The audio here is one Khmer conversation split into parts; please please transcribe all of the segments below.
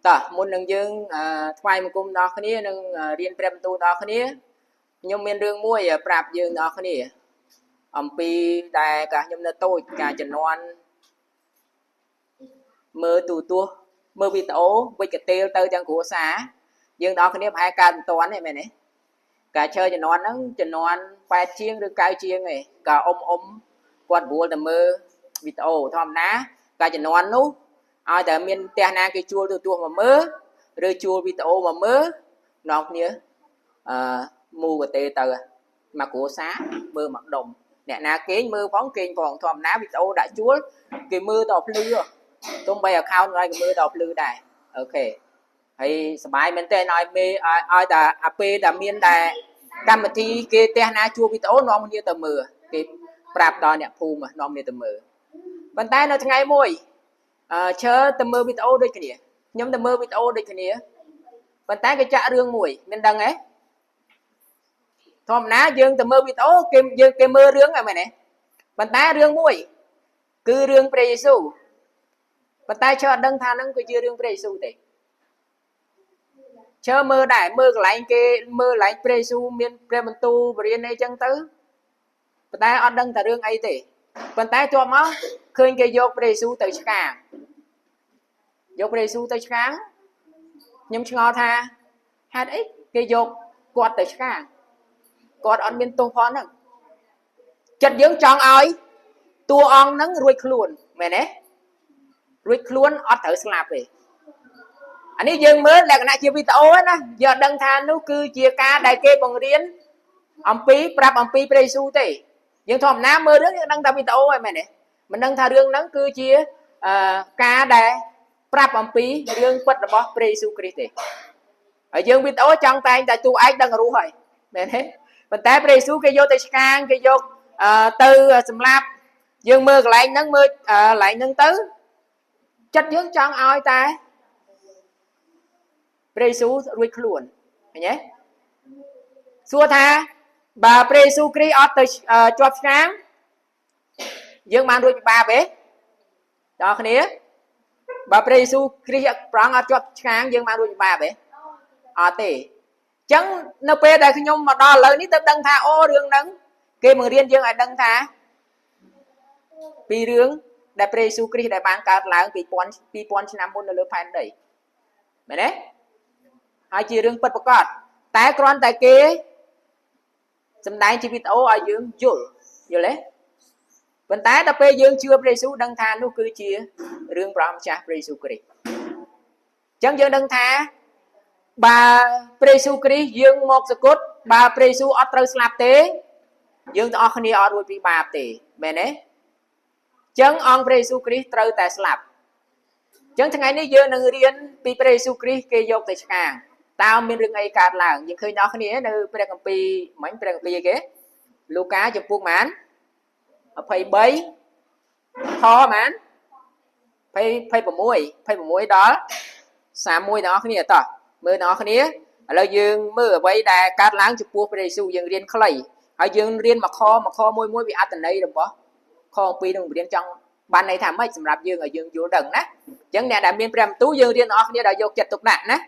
ta muốn nâng dương thoại một cung đó khá nâng riêng prem tu đó khá nhưng miền rương muối prap dương đó khá pi đài cả nhưng là tôi cả chân non mơ tù tua mơ bị tổ với cái tiêu tơ chẳng của xã dương đó khá hai ca toán này mày này cả chơi chân non khoai chiên được cay chiên này cả ông quạt bùa là mơ bị tổ thòm ná cả chân non nú ai tại miền tây na cái chua từ tua mà mơ rồi chua bị tổ mà mơ nọc nhớ mua cái tê tờ mà của xã mơ mặc đồng nè na kế mơ phóng kinh còn thòm ná bị tổ đã chúa cái mơ đọc lư tung bay account này cái mơ đọc lư này ok hay bài mình tên nói mê ai ta ap đã miền đại cam thi cái tây na chua bị tổ non như tờ mờ cái prap đó nè phù mà non như tờ mờ bàn tay nó ngày môi chờ tầm mơ bị ô đây cái này nhóm tầm mơ bị ô đây cái này bàn tay cái chạ rương mùi mình đăng ấy thòm ná dương tầm mơ bị ô cái mơ rương này mày này bàn tay rương mùi cứ rương presu bàn tay cho đăng tha nâng cứ chưa rương presu thế chờ mơ đại mơ lại cái mơ lại presu miền prementu brian này chân tứ bàn tay ở đăng thà rương ấy thế bàn tay cho máu khơi cái dọc presu từ cả dọc presu từ sáng nhưng ngó tha hát ít cái dọc quạt từ sáng quạt on bên tô phón nè chật dưỡng chọn ơi tua on nắng ruột luôn mày nè ruột luôn ở thử slap về anh ấy dương mới là cái này chưa bị tao á giờ đăng tha nó cứ chia ca đại kê bằng riêng ông pi prap ông pi presu thế nhưng thòm ná mơ đứa đăng tha bị tao rồi mày nè mình đăng tha rương nắng cứ chia ca đại prap ông pi rương quật là bỏ presu kriste ở dương bị tao trong tay tại tu ai đăng rú rồi mày nè mình tay presu cái vô tay scan cái vô từ slap dương mơ lại nắng mơ lại nắng tứ chất dưỡng trong ai ta presu ruột luôn nhé xua tha bà presu kri ở từ chọt sáng dương mang ruột ba bé đó cái này bà presu kri prang ở chọt sáng dương mang ruột ba bé tê chẳng nó pe đại khi nhung mà đo lời ní tập đăng tha ô đường nắng kê mừng riêng dương ai đăng tha pi rương đại presu kri đại bang cát láng pi pon năm môn là lơ phản đầy mày đấy hai chi rương bật bật cọt tại con tại kế sầm đại chi vít ô ở dương dul dul lấy vận tải tập pe dương chưa presu đăng tha nó cứ chia rương pram cha presu kri chẳng dương đăng tha bà presu kri dương một second bà presu ở trâu slap tế dương ở khani ở đuôi pi ba tế mẹ nè chẳng on presu kri trâu tại slap chẳng thằng ấy ní dương nâng riêng pi presu kri kê dọc tại càng tao miền rừng ấy cát làng nhưng khi đó khani nơi pregang pi mấy pregang pi cái Luca chụp buông mán phải bấy kho mán phải bổ muối đó xả muối đó khani tao mưa nó khani là dương mưa vậy đà cát láng chụp buông presu dương riêng khơi ở dương riêng mà kho muối bị át từ đây được bỏ kho pi đừng riêng trong ban này thảm mấy sầm rạp dương ở dương vô đằng nè chẳng nè đã miền prem tú dương riêng nó khani đã vô chặt tục nạn nè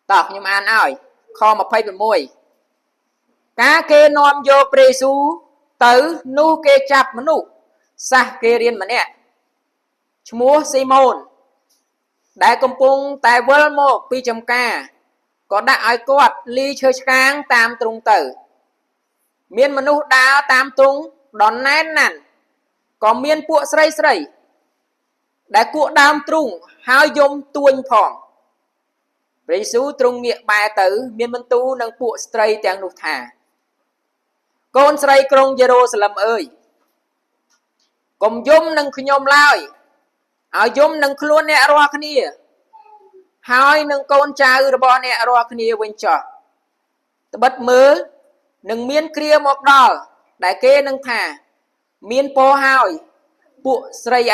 tao nhưng mà ăn ơi kho mà phải muối cá kê nom vô presu tử nu kê chập mà nu sa kê riêng mà nè mua Simon đại công pung tại vơ một pi chấm ca có đại quạt ly chơi sáng tam trung tử miền mà nu đá tam trung đón nén nè có miền cuộn sray đại cuộn đam trung hai dôm tuôn phòng presu trung miệng bài tử miền minh tu nâng cuộn sray tiếng nụ thả con sray krong Jerusalem ơi cùng dôm nâng nhom lai ở dôm nâng luôn nè roa khnia hai nâng con trai rồi bỏ nè roa khnia bên trọ bất mơ nâng miên kia một đò đại kê nâng thả miên po hai bộ sray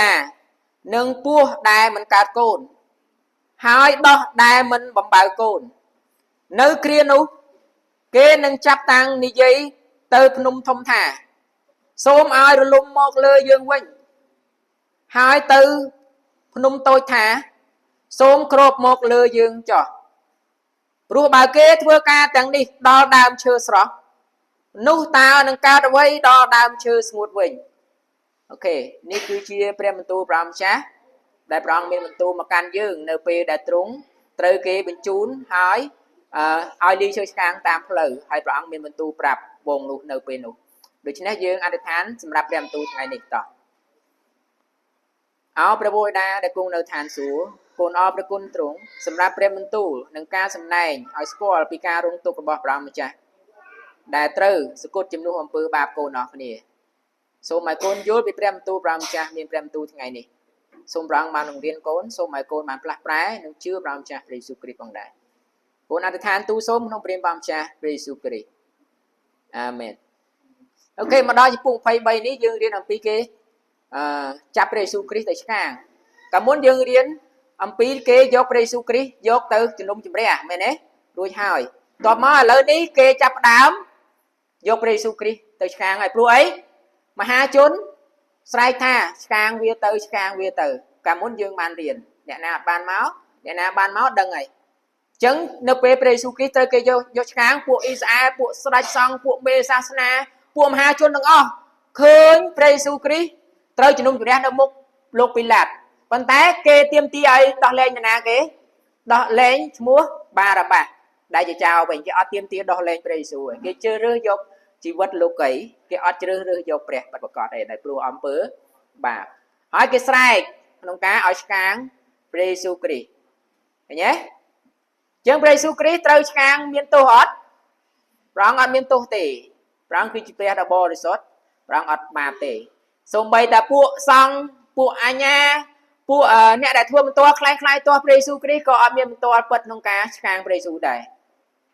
nâng pua đài mình cát cồn hai đó đài mình bấm bài cồn nơi kia nu kê nâng chắp tăng ni giấy từ nung thông thả xôm ai rồi lùm một lời dương quanh hai từ nung tôi thả xôm crop một lơ dương cho rùa bà kê thưa ca chẳng đi đo đàm chơ sọ nụ tao nâng ca đo vây đo đàm chơ smooth vinh ok ní cứ chia prem tu pram cha đại prang miền tu mà can dương nơi pe đại trúng trời kê bên chún hỏi ai đi chơi sang tam phở hai prang miền tu prap vòng nụ nơi pe nụ được chứ nè dương anh thán sầm rạp prem tu ngày này tỏ áoประ bôi đa đại cung nơi thán số cônอ ประ cung trúng sầm rạp prem tu nâng ca sầm này ai score pi ca rung tu của pram cha đại trời sự cốt chim nu hòm pư bạp cô nọ này số mày côn vô bị prem tu pram cha miền prem tu ngày này số prang mà nông viên côn số mày côn mà plak prái nông chưa pram cha Jesu Christ bằng đại côn anh than tu số nông prem pram cha Jesu Christ amen ok mà đó chỉ phụng phay bay ní dương riêng làm pi kê cha Jesu Christ tại sang cả muốn dương riêng âm pi kê dọc Jesu Christ dọc từ chừng nông chừng rẻ mày nè đuôi hỏi tòa mà lớn ní kê chắp đám dọc Jesu Christ tại sang ai plu ấy mà hai chốn sai tha sang vi từ cả muốn dương ban điền nè na ban máu đằng này chứng nợ pe Jesu Christ tới cái vô sáng của Israel của Srai Song của Besasna của hai chốn đằng khơi Jesu Christ tới chỉ nung chủ đen ở mục lục bị lạt còn té kê tiêm ti ấy đo lên nhà na kế đo lên múa ba là bà đại chỉ chào bệnh cho tiêm ti đo lên Jesu cái chơi rơi vô chỉ vật lục ấy cái ở chơi rơi vô bẹt bật bật cọt này đại plu âm bớ bà hỏi cái sai nông cá ở sáng Jesu Christ nhé chương Jesu Christ tới sáng miền tô hot rong ở miền tô tề rong khi chỉ bẹt là bò resort rong ở mà tề xong bây ta pu xong pu anh pu nè đại thua mình to khai to Jesu Christ có ở miền tô bật nông cá sáng Jesu đây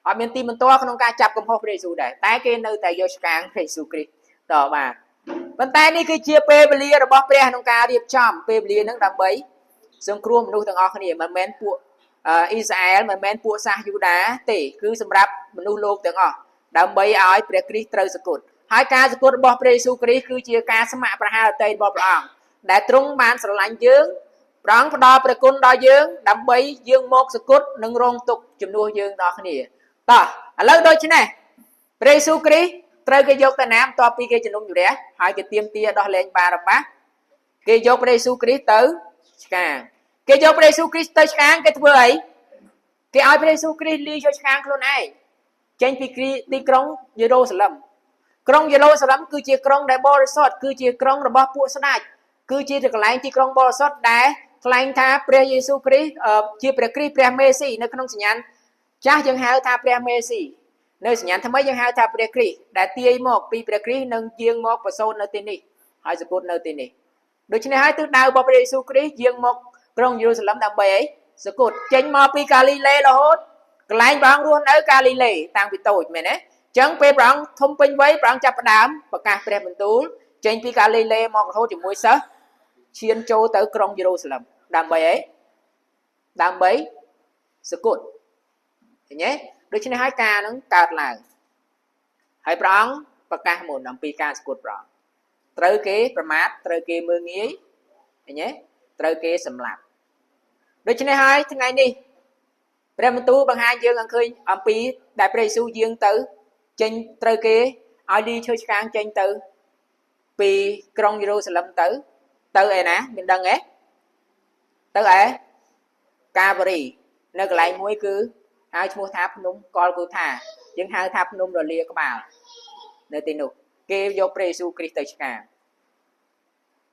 ở miền tim mình to nông cá chập cùng hộp Jesu đây tái cái nơi tại vô sáng Jesu Christ đó mà vấn tay ní cái chia pe beli rồi bóc pe nông cá điệp chom pe beli nâng đằng bấy dương krum nuôi thằng ở này mà men pu Israel mà men pu sa Juda tỉ cứ sầm rạp mình nuôi lô thằng ở đằng bấy ái pe Christ trời sụt hai ca sụt bóc Jesu Christ cứ chia ca sắm mạ pra tây bóc lòng đại trung ban sờ lạnh dương rong đo pe côn đo dương đằng bấy dương một sụt nâng rong tục chùm nuôi dương đó này đó lớn đôi chứ này Jesu Christ trời cái dốc ta nam to pi cái chân ông chủ đẻ hai cái tiêm tia đo lên ba đập bát cái dốc Jesu Christ tới càng cái dốc Jesu Christ tới càng cái thứ ấy cái ai Jesu Christ đi cho càng luôn này trên pi đi krong Jerusalem krong Jerusalem cứ chia krong đại bò resort cứ chia krong là bò pu sát cứ chia được lại chia krong bò resort đại lại tha Jesu Christ chia Christ Messi nó không nhận cha dân hai tha Messi nơi nhận tham mấy dân hai tháp Pre Christ đã tia một pi Pre Christ nâng dương một và sâu nơi tên này hai sự cốt nơi tên này đối với hai thứ đào bảo Jesu Christ dương một trong Jerusalem đặc biệt ấy sự cốt trên một pi Galilee là hốt lại bằng luôn ở Galilee tăng bị tội mày đấy chẳng pe bằng thông tin với bằng chập đám và cả Pre mình tú trên pi Galilee một thôi chỉ mũi sớ chiên châu tới trong Jerusalem đàm bấy ấy đàm bấy sự cốt nhé đối với hai ca nó cạt lại hai prong và ca một năm pi ca squat prong trời kế pramat trời kế mưa nghĩ nhé trời kế sầm lạp đối với hai thằng ngày đi Prem tu bằng hai dương ăn khơi âm pi đại Jesu dương tử trên trời kế ai đi chơi sáng trên tử pi trong Jerusalem tử tử ấy nè mình đăng ấy tử ấy Calvary nơi cái lại mũi cứ hai mua tháp nung coi cô thả những hai tháp nung rồi lia có bảo nơi tin nụ kêu vô Jesu Christ cả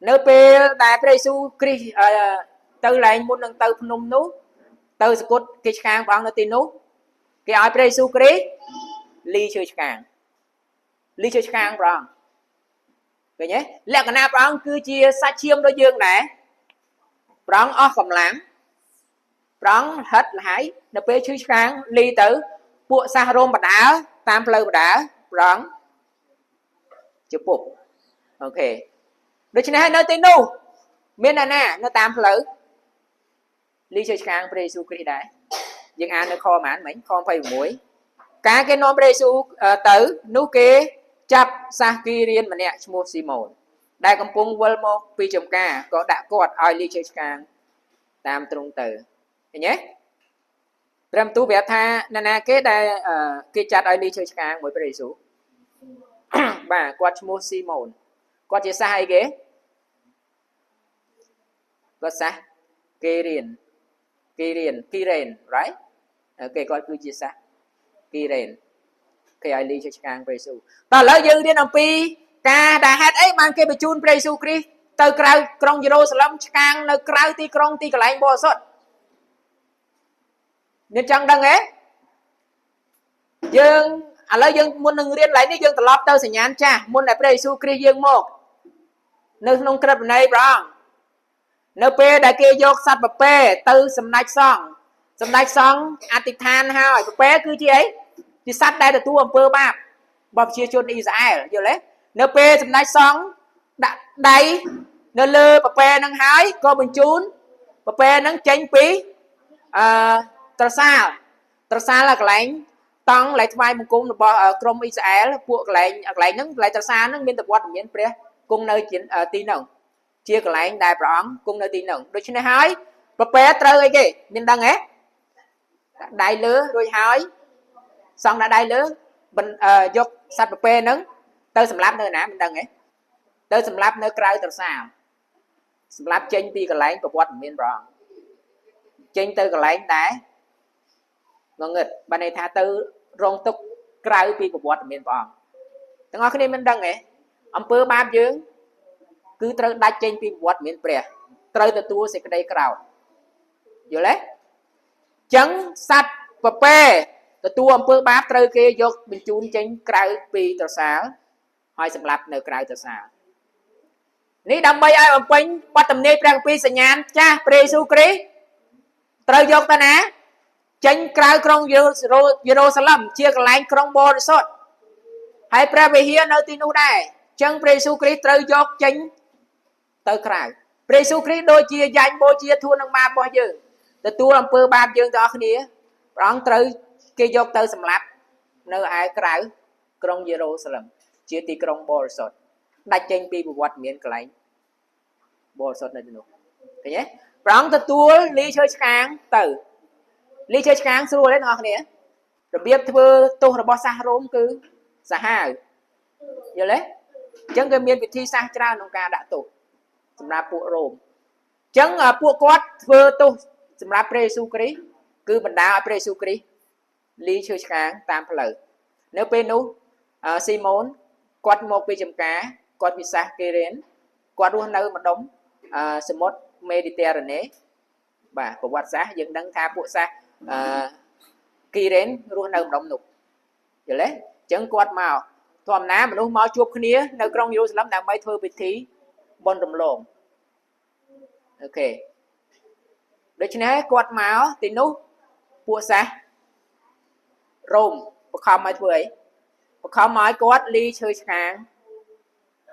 nơi pe đại Jesu Christ từ lại muốn nâng từ nung nú từ cốt cái khang bằng nơi tin nú cái ai Jesu Christ ly chơi khang bằng vậy nhé lẽ cái nào bằng cứ chia sa chiêm đôi dương này bằng ở cầm láng rong hết lại nó bé chữ sáng ly tử bộ sa rôm bạch đá tam lơ bạch đá rong chụp bộ ok được chứ này nơi tên nu miền này nè nó tam lơ ly chữ sáng Jesu Christ đấy nhưng ăn nó kho mãn mấy kho phải muối cả cái nom Jesu tử nu kê chập sa kia riêng mà nè mua Simon đại công cung Volmo pi chồng ca có đã cọt ai ly chữ sáng tam trung tử ឃើញទេព្រះបន្ទូលប្រាប់ថាណាគេដែលគេចាត់ឲ្យលីឈើឆ្កាងមួយព្រះយេស៊ូវបាទគាត់ឈ្មោះស៊ីម៉ូនគាត់ជាសាសអីគេគាត់សាសគេរៀន right គេគាត់គឺជាសាសគេរៀនគេឲ្យលីឈើឆ្កាងព្រះយេស៊ូវតោះឥឡូវយើងរៀនអំពីការដែលហេតុអីបានគេបញ្ជូនព្រះយេស៊ូវគ្រីស្ទទៅក្រៅក្រុងយេរូសាឡិមឆ្កាងនៅក្រៅទីក្រុងទីកន្លែងបរិសុទ្ធអ្នកចង់ដឹងទេយើងឥឡូវយើងមុននឹងរៀនឡើងនេះយើងត្រឡប់ទៅសញ្ញាណចាស់មុនដែលព្រះយេស៊ូវគ្រីស្ទយើងមកនៅក្នុងក្រឹតវិន័យព្រះអង្គនៅពេលដែលគេយកសត្វពពែទៅសម្ដេចសង្ឃអធិដ្ឋានហើយពពែគឺជាអីជាសត្វដែលទទួលអំពើបាបរបស់ប្រជាជនអ៊ីស្រាអែលយល់ទេនៅពេលសម្ដេចសង្ឃដាក់ដៃនៅលើពពែនឹងហើយក៏បញ្ជូនពពែនឹងចេញពីត្រសាលកន្លែងតង់ឡៃថ្វាយបង្គំរបស់ក្រុមអ៊ីស្រាអែលពួកកន្លែងហ្នឹងកន្លែងត្រសាលហ្នឹងមានតវត្តមានព្រះគង់នៅទីហ្នឹងជាកន្លែងដែលព្រះអង្គគង់នៅទីហ្នឹងដូច្នេះហើយពពែត្រូវអីគេមានដឹងទេដៃលើរួចហើយសង់ដាក់ដៃលើយកសត្វពពែហ្នឹងទៅសម្លាប់នៅណាមិនដឹងទេទៅសម្លាប់នៅក្រៅត្រសាលសម្លាប់ចេញពីកន្លែងប្រវត្តិមានព្រះអង្គចេញទៅកន្លែងដែលងងឹតបានន័យថាទៅរងទុកក្រៅពីប្រវត្តិមានព្រះអង្គទាំងអស់គ្នាមិនដឹងទេអំពើបាបយើងគឺត្រូវដាច់ចេញពីប្រវត្តិមានព្រះត្រូវទទួលសេចក្តីក្រោធយល់ទេចឹងសត្វពពែទទួលអំពើបាបត្រូវគេយកបញ្ជូនចេញក្រៅពីត្រសាលហើយសម្លាប់នៅក្រៅត្រសាលនេះដើម្បីឲ្យបំពេញបទទំនាយព្រះគម្ពីរសញ្ញាណចាស់ព្រះយេស៊ូវគ្រីស្ទត្រូវយកទៅណាចេញក្រៅក្រុងយេរូសាឡិមជាកន្លែងក្រុងបរិសុទ្ធហើយព្រះវិហារនៅទីនោះដែរចឹងព្រះយេស៊ូវគ្រីស្ទត្រូវយកចេញទៅក្រៅព្រះយេស៊ូវគ្រីស្ទដូចជាយ៉ាញ់បូជាធួននឹងបាបរបស់យើងទទួលអំពើបាបយើងទាំងអស់គ្នាព្រះអង្គត្រូវគេយកទៅសម្លាប់នៅឯក្រៅក្រុងយេរូសាឡិមជាទីក្រុងបរិសុទ្ធដាច់ចេញពីប្រវត្តិមានកន្លែងបរិសុទ្ធនៅទីនោះឃើញទេព្រះអង្គទទួលលីឈើឆ្កាងទៅលីឈើឆ្កាងស្រួលទេអ្នកនរគ្នារបៀបធ្វើទោសរបស់សាសរ៉ូមគឺសាហាវយល់ទេអញ្ចឹងគេមានវិធីសាស្ត្រច្រើនក្នុងការដាក់ទោសសម្រាប់ពួករ៉ូមអញ្ចឹងពួកគាត់ធ្វើទោសសម្រាប់ព្រះយេស៊ូវគ្រីស្ទគឺបណ្ដាឲ្យព្រះយេស៊ូវគ្រីស្ទលីឈើឆ្កាងតាមផ្លូវនៅពេលនោះស៊ីម៉ូនគាត់មកពីចំការគាត់ពិសាសគេរ៉េនគាត់រស់នៅម្ដុំសមុទ្រមេឌីទែរ៉ាណេបាទប្រវត្តិសាស្ត្រយើងដឹងថាពួកសាសគីរ៉េនរស់នៅម្ដុំនោះយល់ទេអញ្ចឹងគាត់មកធម្មតាមនុស្សមកជួបគ្នានៅក្រុងយេរូសាឡិមដើម្បីធ្វើពិធីបុណ្យរំលងអូខេដូច្នេះគាត់មកទីនោះពួកសាសរ៉ូមបង្ខំឲ្យធ្វើអីបង្ខំឲ្យគាត់លីឈើឆ្កាង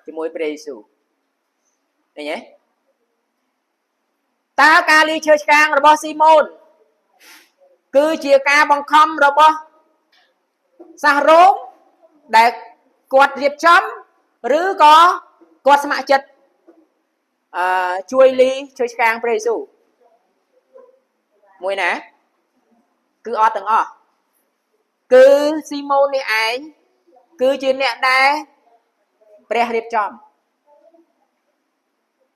ជាមួយព្រះយេស៊ូវឃើញទេតើការលីឈើឆ្កាងរបស់ស៊ីម៉ូនគឺជាការបង្ខំរបស់សាសរ៉ូមដែលគាត់រៀបចំឬក៏គាត់ស្ម័គ្រចិត្តជួយលីឈើឆ្កាងព្រះយេស៊ូវមួយណាគឺអត់ទាំងអស់គឺស៊ីម៉ូននេះឯងគឺជាអ្នកដែលព្រះរៀបចំ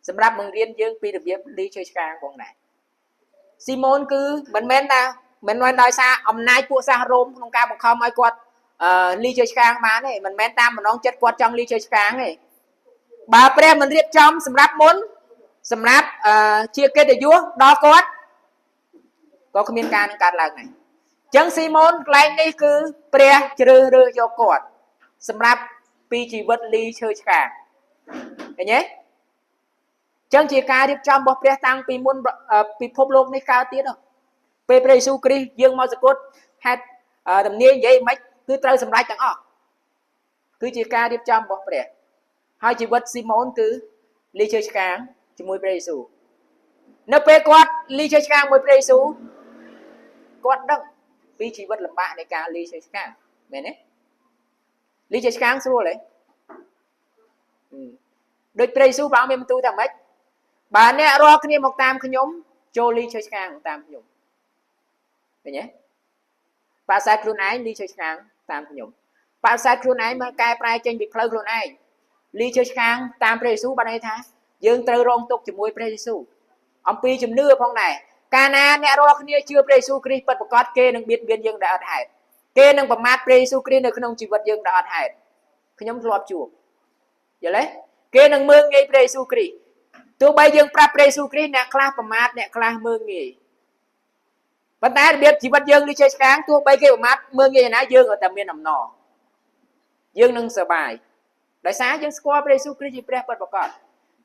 សម្រាប់បង្រៀនយើងពីរបៀបលីឈើឆ្កាងផងដែរស៊ីម៉ូនគឺមិនមែនដោយសារអំណាចពួកសាសរ៉ូមក្នុងការបង្ខំឲ្យគាត់លីឈើឆ្កាងបានទេមិនមែនតាមបំណងចិត្តគាត់ចង់លីឈើឆ្កាងទេបើព្រះមិនរៀបចំសម្រាប់មុនសម្រាប់ជាកិត្តិយសដល់គាត់ក៏គ្មានការនឹងកើតឡើងដែរអញ្ចឹងស៊ីម៉ូនកន្លែងនេះគឺព្រះជ្រើសរើសយកគាត់សម្រាប់ពីជីវិតលីឈើឆ្កាងឃើញទេចឹងជាការរៀបចំរបស់ព្រះតាំងពីមុនពិភពលោកនេះកើតទៀតពេលព្រះយេស៊ូវគ្រីស្ទយើងមកសគត់ហេតុដំណៀងនិយាយមិនគឺត្រូវសម្រេចទាំងអស់គឺជាការរៀបចំរបស់ព្រះហើយជីវិតស៊ីម៉ូនគឺលីឈើឆ្កាងជាមួយព្រះយេស៊ូវនៅពេលគាត់លីឈើឆ្កាងមួយព្រះយេស៊ូវគាត់ដឹងពីជីវិតលំបាកនៃការលីឈើឆ្កាងមែនទេលីឈើឆ្កាងស្រួលទេដូចព្រះយេស៊ូវព្រះអង្គមានបន្ទូលថាម៉េចបើអ្នករាល់គ្នាមកតាមខ្ញុំចូលលីឈើឆ្កាងតាមខ្ញុំ ឃើញទេបដិសេធខ្លួនឯងលីជើឆ្កាងតាមខ្ញុំបដិសេធខ្លួនឯងមកកែប្រែចេញពីផ្លូវខ្លួនឯងលីជើឆ្កាងតាមព្រះយេស៊ូវបានន័យថាយើងត្រូវរងទុក្ខជាមួយព្រះយេស៊ូវអំពីជំនឿផងដែរកាលណាអ្នករាល់គ្នាជឿព្រះយេស៊ូវគ្រីស្ទពិតប្រាកដគេនឹងបៀតបៀនយើងដោយអត់ហេតុគេនឹងប្រមាថព្រះយេស៊ូវគ្រីស្ទនៅក្នុងជីវិតយើងដោយអត់ហេតុខ្ញុំធ្លាប់ជួបយល់ទេគេនឹងមើលងាយព្រះយេស៊ូវគ្រីស្ទទោះបីយើងប្រាប់ព្រះយេស៊ូវគ្រីស្ទអ្នកខ្លះប្រមាថអ្នកខ្លះមើលងាយប៉ុន្តែរបៀបជីវិតយើងនេះចេះឆ្កាងទោះបីគេប្រមាថមើលងាយណាយើងក៏តែមានអំណរយើងនឹងសប្បាយដោយសារយើងស្គាល់ព្រះយេស៊ូវគ្រីស្ទជាព្រះពិតប្រាកដ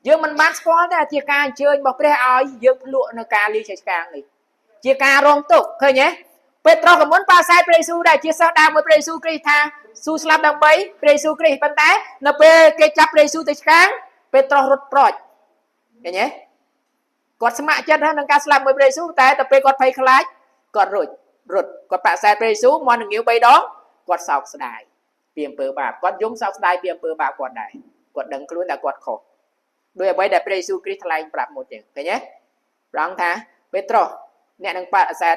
យើងមិនបានស្គាល់តែជាការអញ្ជើញរបស់ព្រះឲ្យយើងភ្លក់នៅការលីចេះឆ្កាងនេះជាការរងទុក្ខឃើញទេពេត្រុសក៏មុនប៉ាសែតព្រះយេស៊ូវដែរជាសិស្សដើមមួយព្រះយេស៊ូវគ្រីស្ទថាស៊ូស្លាប់ដើម្បីព្រះយេស៊ូវគ្រីស្ទប៉ុន្តែនៅពេលគេចាប់ព្រះយេស៊ូវទៅឆ្កាងពេត្រុសរត់ប្រូចឃើញទេគាត់ស្ម័គ្រចិត្តនឹងការស្លាប់មួយព្រះយេស៊ូវតែទៅពេលគាត់ភ័យខ្លាចគាត់រត់គាត់ប៉ាសែតព្រះយេស៊ូវមកនឹងងាវ3ដងគាត់សោកស្ដាយពីអំពើបាបគាត់យំសោកស្ដាយពីអំពើបាបគាត់ដែរគាត់ដឹងខ្លួនថាគាត់ខុសដោយអ្វីដែលព្រះយេស៊ូវគ្រីស្ទថ្លែងប្រាប់មុនចឹងឃើញទេប្រងថាពេត្រុសអ្នកនឹងបដិសេធ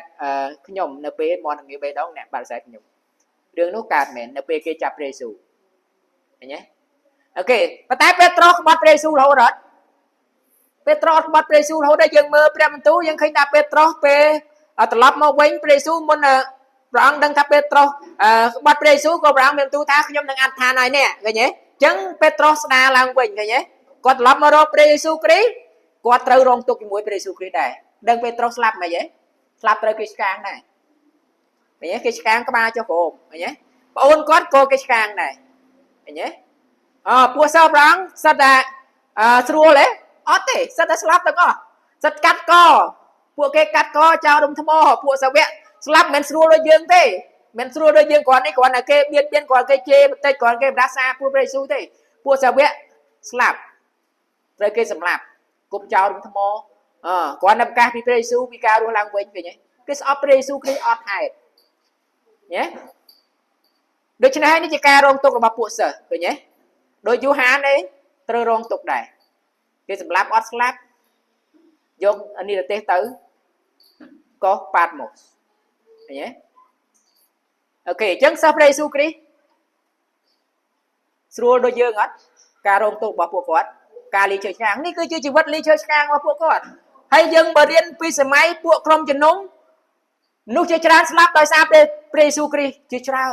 ខ្ញុំនៅពេលមកនឹងងាវ3ដងអ្នកបដិសេធខ្ញុំរឿងនោះកើតមែននៅពេលគេចាប់ព្រះយេស៊ូវឃើញទេអូខេប៉ុន្តែពេត្រុសក្បត់ព្រះយេស៊ូវរហូតអត់ពេត្រុសក្បត់ព្រះយេស៊ូវរហូតដល់យើងមើលព្រះបន្ទូលយើងឃើញថាពេត្រុសពេលត្រឡប់មកវិញព្រះយេស៊ូវមុនព្រះអង្គដឹងថាពេត្រុសក្បត់ព្រះយេស៊ូវក៏ព្រះអង្គមានបន្ទូលថាខ្ញុំនឹងអធិដ្ឋានឲ្យអ្នកឃើញទេអញ្ចឹងពេត្រុសស្ដារឡើងវិញឃើញទេគាត់ត្រឡប់មករកព្រះយេស៊ូវគ្រីស្ទគាត់ត្រូវរងទុក្ខជាមួយព្រះយេស៊ូវគ្រីស្ទដែរដឹងពេត្រុសស្លាប់មិនហីស្លាប់ត្រូវគេឆ្កាងដែរឃើញទេគេឆ្កាងក្បាលចុះក្រោមឃើញទេប្អូនគាត់ក៏គេឆ្កាងដែរឃើញទេពួកសិស្សព្រះអង្គសិតតែស្រួលទេអត់ទេសិតតែស្លាប់ទាំងអស់សិតកាត់កពួកគេកាត់កចោលដុំថ្មពួកសាវកស្លាប់មិនស្រួលដូចយើងទេមិនស្រួលដូចយើងគ្រាន់នេះគ្រាន់តែគេបៀតបៀនគ្រាន់គេជេរបន្តិចគ្រាន់គេបដាសាពួកព្រះយេស៊ូវទេពួកសាវកស្លាប់ត្រូវគេសម្លាប់គប់ចោលដុំថ្មគ្រាន់តែប្រកាសពីព្រះយេស៊ូវពីការរស់ឡើងវិញឃើញទេគេស្អប់ព្រះយេស៊ូវគ្រីស្ទអត់ហេតុញ៉េដូច្នេះនេះជាការរងទុក្ខរបស់ពួកសិស្សឃើញទេដោយយូហាននេះត្រូវរងទុក្ខដែរគេសម្លាប់អត់ស្លាប់យកនិរទេសទៅកោះប៉ាតម៉ូសឃើញទេអូខេអញ្ចឹងសិស្សព្រះយេស៊ូវគ្រីស្ទស្រួលដូចយើងអត់ការរងទុក្ខរបស់ពួកគាត់ការលីជើឆ្កាងនេះគឺជាជីវិតលីជើឆ្កាងរបស់ពួកគាត់ហើយយើងបើរៀនពីសម័យពួកក្រុមជំនុំនោះជាច្រើនស្លាប់ដោយសារព្រះយេស៊ូវគ្រីស្ទជាច្រើន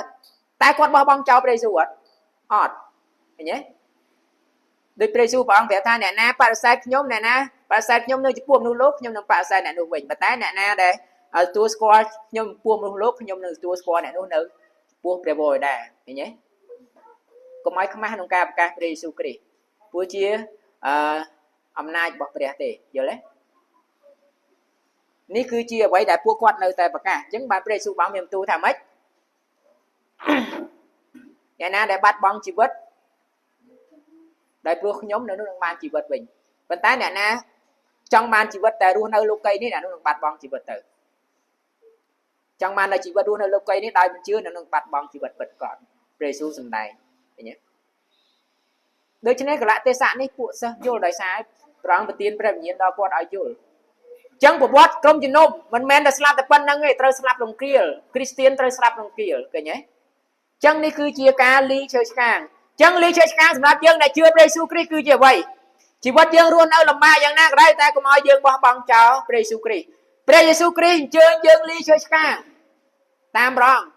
តែគាត់បោះបង់ចោលព្រះយេស៊ូវអត់ឃើញទេដោយព្រះយេស៊ូវព្រះអង្គប្រាប់ថាអ្នកណាបដិសេធខ្ញុំអ្នកណាបដិសេធខ្ញុំនៅចំពោះមនុស្សលោកខ្ញុំនឹងបដិសេធអ្នកនោះវិញប៉ុន្តែអ្នកណាដែលទទួលស្គាល់ខ្ញុំចំពោះមនុស្សលោកខ្ញុំនឹងទទួលស្គាល់អ្នកនោះនៅចំពោះព្រះវរដែរឃើញទេកុំឲ្យខ្មាស់ក្នុងការប្រកាសព្រះយេស៊ូវគ្រីស្ទព្រោះជាអំណាចរបស់ព្រះទេយល់ទេនេះគឺជាអ្វីដែលពួកគាត់នៅតែប្រកាសអញ្ចឹងបានព្រះយេស៊ូវបានមានបន្ទូលថាម៉េចអ្នកណាដែលបាត់បង់ជីវិតដោយព្រោះខ្ញុំនៅនោះនឹងបានជីវិតវិញប៉ុន្តែអ្នកណាចង់បានជីវិតតែរស់នៅលោកីនេះអ្នកនោះនឹងបាត់បង់ជីវិតទៅចង់បាននៅជីវិតរស់នៅលោកីនេះដោយមិនជឿអ្នកនឹងបាត់បង់ជីវិតពិតប្រាកដព្រះយេស៊ូវសម្ដែងឃើញទេដូច្នេះកលៈទេសៈនេះពួកសិស្សយល់ដោយសារព្រះអង្គប្រទានព្រះវិញ្ញាណដល់គាត់ឲ្យយល់អញ្ចឹងប្រវត្តិក្រុមជំនុំមិនមែនតែស្លាប់តែប៉ុណ្្នឹងទេត្រូវស្លាប់រង្គាលគ្រីស្ទានត្រូវស្លាប់រង្គាលឃើញទេអញ្ចឹងនេះគឺជាការលីឈើឆ្កាងអញ្ចឹងលីឈើឆ្កាងសម្រាប់យើងដែលជឿព្រះយេស៊ូវគ្រីស្ទគឺជាអ្វីជីវិតយើងរស់នៅលំបាកយ៉ាងណាក៏ដោយតែកុំឲ្យយើងបោះបង់ចោលព្រះយេស៊ូវគ្រីស្ទព្រះយេស៊ូវគ្រីស្ទអញ្ជើញយើងលីឈើឆ្កាងតាមព្រះអង្គ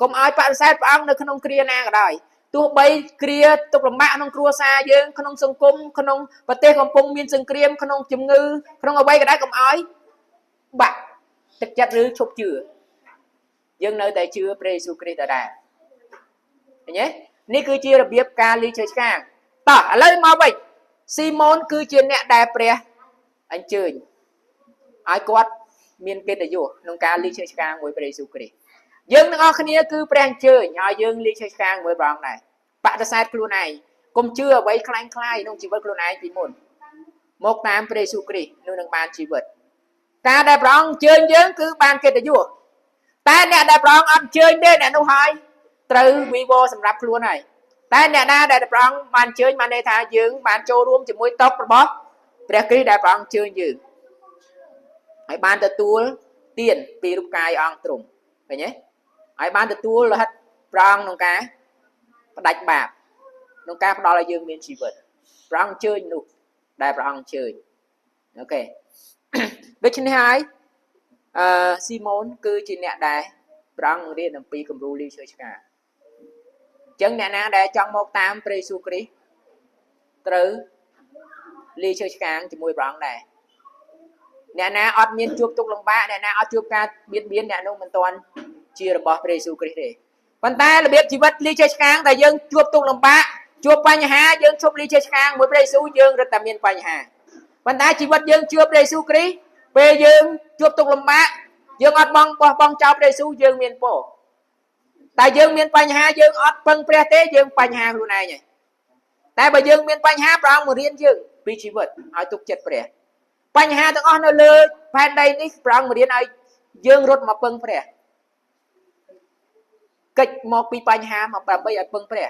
កុំឲ្យបដិសេធព្រះអង្គនៅក្នុងគ្រាណាក៏ដោយទោះបីគ្រាទុក្ខលំបាកក្នុងគ្រួសារយើងក្នុងសង្គមក្នុងប្រទេសកំពុងមានសង្គ្រាមក្នុងជំងឺក្នុងអ្វីក៏ដោយកុំឲ្យបាក់ទឹកចិត្តឬឈប់ជឿយើងនៅតែជឿព្រះយេស៊ូវគ្រីស្ទដដែលឃើញទេនេះគឺជារបៀបការលីឈើឆ្កាងតោះឥឡូវមកវិញស៊ីម៉ូនគឺជាអ្នកដែលព្រះអញ្ជើញឲ្យគាត់មានកិត្តិយសក្នុងការលីឈើឆ្កាងមួយព្រះយេស៊ូវគ្រីស្ទយើងទាំងអស់គ្នាគឺព្រះអញ្ជើញឲ្យយើងលីឈើឆ្កាងមួយព្រះអង្គដែរបដិសេធខ្លួនឯងកុំជឿអ្វីខ្លាំងខ្លាយក្នុងជីវិតខ្លួនឯងពីមុនមកតាមព្រះយេស៊ូវគ្រីស្ទនោះនឹងបានជីវិតការដែលព្រះអង្គអញ្ជើញយើងគឺបានកិត្តិយសតែអ្នកដែលព្រះអង្គអត់អញ្ជើញទេអ្នកនោះហើយត្រូវវិវរសម្រាប់ខ្លួនហើយតែអ្នកណាដែលព្រះអង្គបានអញ្ជើញបានន័យថាយើងបានចូលរួមជាមួយតុបរបស់ព្រះគ្រីស្ទដែលព្រះអង្គអញ្ជើញយើងហើយបានទទួល tiền pi rụp cài ong trùng phải nhé ai ban được tua là hết prong nông cá đánh bạc nông cá đó là dương miền chỉ vật prong chơi nụ đại prong chơi ok với chân hai Simon cứ chỉ nè đại prong đi làm pi cầm ru li chơi cả chân nè nè đại trong một tam presu kri từ li chơi càng chỉ mùi prong này nè nè ọt miên chuột tục lồng ba nè nè ọt chuột ca biến biến nè nông mình toàn chia được bỏ presu kri đi phần ta là biết chỉ vật li chơi càng tại dương chuột tục lồng ba chuột pa nhà dương chụp li chơi càng mùi presu dương rất tầm miên pa nhà phần ta chỉ vật dương chưa presu kri về dương chuột tục lồng ba dương ọt bong trao presu dương miên po tại dương miên pa nhà dương ọt phân pre tế dương pa nhà luôn này nhỉ tại bởi dương miên pa nhà prong một riêng dương vì chỉ vật hỏi tục chật preបញ្ហាទាំងអស់នៅលើផែនដីនេះប្រងរៀនឲ្យយើងរត់មកពឹងព្រះកិច្ចមកពីបញ្ហាមកដើម្បីឲ្យពឹងព្រះ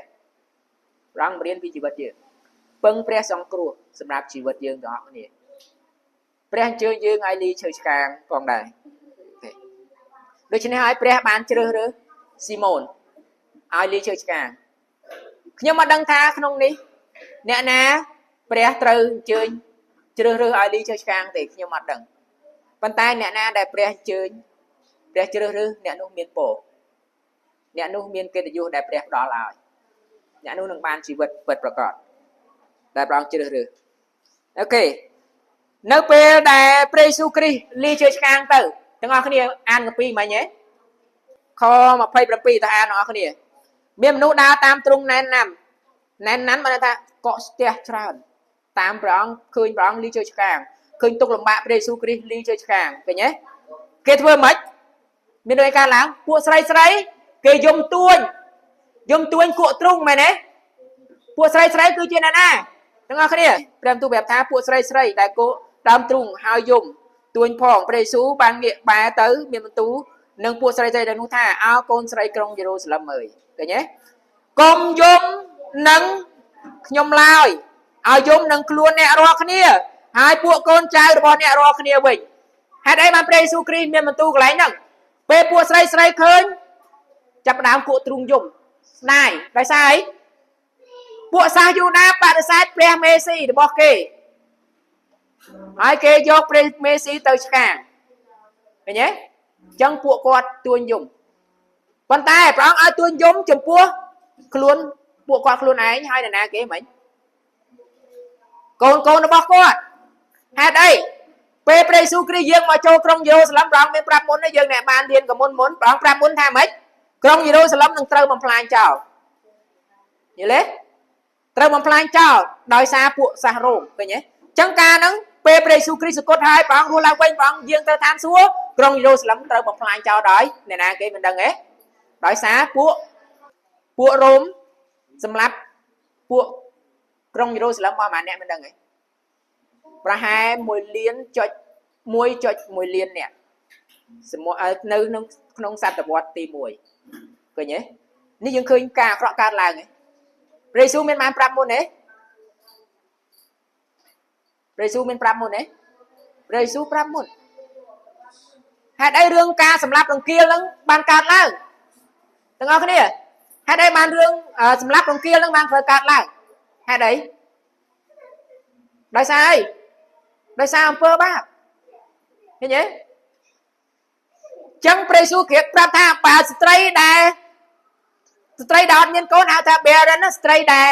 ប្រងរៀនពីជីវិតយើងពឹងព្រះសង្គ្រោះសម្រាប់ជីវិតយើងទាំងអស់គ្នាព្រះអញ្ជើញយើងឲ្យលីឈើឆ្កាងផងដែរដូច្នេះហើយព្រះបានជ្រើសរើសស៊ីម៉ូនឲ្យលីឈើឆ្កាងខ្ញុំមកដឹងថាក្នុងនេះអ្នកណាព្រះត្រូវអញ្ជើញជ្រើសរើសឲ្យលីchơiឆ្កាងទេខ្ញុំអត់ដឹងប៉ុន្តែអ្នកណាដែលព្រះអញ្ជើញព្រះជ្រើសរើសអ្នកនោះមានពរអ្នកនោះមានកិត្តិយសដែលព្រះផ្ដល់ឲ្យអ្នកនោះនឹងបានជីវិតពិតប្រាកដដែលព្រះអង្គជ្រើសរើសអូខេនៅពេលដែលព្រះយេស៊ូវគ្រីស្ទលីchơiឆ្កាងទៅទាំងអស់គ្នាអានកាពីមិញហ៎ខ27តើអានទាំងអស់គ្នាមានមនុស្សដើរតាមទ្រង់ណែនណាន់បានថាកក់ស្ទះច្រើនតាមព្រះអង្គឃើញព្រះអង្គលីchơiឆ្កាងឃើញទុកលំបាកព្រះយេស៊ូវគ្រីស្ទលីchơiឆ្កាងឃើញទេគេធ្វើម៉េចមានដូចការឡើងពួកស្រីគេយំទួញគក់ទ្រុងមែនទេពួកស្រីគឺជាអ្នកណាទាំងអស់គ្នាព្រះបន្ទូលប្រាប់ថាពួកស្រីដែលគក់ដើមទ្រុងហើយយំទួញផងព្រះយេស៊ូវបានងាកបែរទៅមានបន្ទូលនឹងពួកស្រីដែលនោះថាអោកូនស្រីក្រុងយេរូសាឡឹមអើយឃើញទេកុំយំនឹងខ្ញុំឡើយឲ្យយំនឹងខ្លួនអ្នករាល់គ្នាហើយពួកកូនចៅរបស់អ្នករាល់គ្នាវិញហេតុអីបានព្រះយេស៊ូវគ្រីស្ទមានបន្ទូលកន្លែងហ្នឹងពេលពួកស្រីឃើញចាប់ដើមគក់ទ្រូងយំស្ដាយដោយសារអីពួកសាសយូដាបដិសេធព្រះមេស៊ីរបស់គេហើយគេយកព្រះមេស៊ីទៅឆ្កាងឃើញទេអញ្ចឹងពួកគាត់ទួញយំប៉ុន្តែព្រះអង្គឲ្យទួញយំចំពោះខ្លួនពួកគាត់ខ្លួនឯងហើយនរណាគេមិញកូនរបស់គាត់ហេតុអីពេលព្រះយេស៊ូវគ្រីស្ទយើងមកចូលក្រុងយេរូសាឡឹមព្រះអង្គមានប្រាប់មុនទេយើងអ្នកបានរៀនកមុនព្រះអង្គប្រាប់មុនថាម៉េចក្រុងយេរូសាឡឹមនឹងត្រូវបំផ្លាញចោលយល់ទេត្រូវបំផ្លាញចោលដោយសារពួកសាសរ៉ូមឃើញទេអញ្ចឹងការហ្នឹងពេលព្រះយេស៊ូវគ្រីស្ទសគត់ហើយព្រះអង្គរស់ឡើងវិញព្រះអង្គយាងទៅឋានសួគ៌ក្រុងយេរូសាឡឹមត្រូវបំផ្លាញចោលដោយអ្នកណាគេមិនដឹងទេដោយសារពួករ៉ូមសម្រាប់ពួកក្រុងយេរូសាឡឹមរបស់ម៉ាអ្នកមិនដឹងទេប្រហែល1.1 លានអ្នកនៅក្នុងសតវត្សទី1ឃើញទេនេះយើងឃើញការអាក្រក់កើតឡើងទេព្រះយេស៊ូវមានបានប្រាប់មុនទេព្រះយេស៊ូវមានប្រាប់មុនទេព្រះយេស៊ូវប្រាប់មុនហេតុអីរឿងការសម្លាប់រង្គាលហ្នឹងបានកើតឡើងទាំងអស់គ្នាហេតុអីបានរឿងសម្លាប់រង្គាលហ្នឹងបានត្រូវកើតឡើងហេតុអីដោយសារអីដោយសារអំពើបាបឃើញទេចឹងព្រះយេស៊ូវគ្រីស្ទប្រាប់ថាបើស្ត្រីដែលអត់មានកូនហៅថា barren ស្ត្រីដែល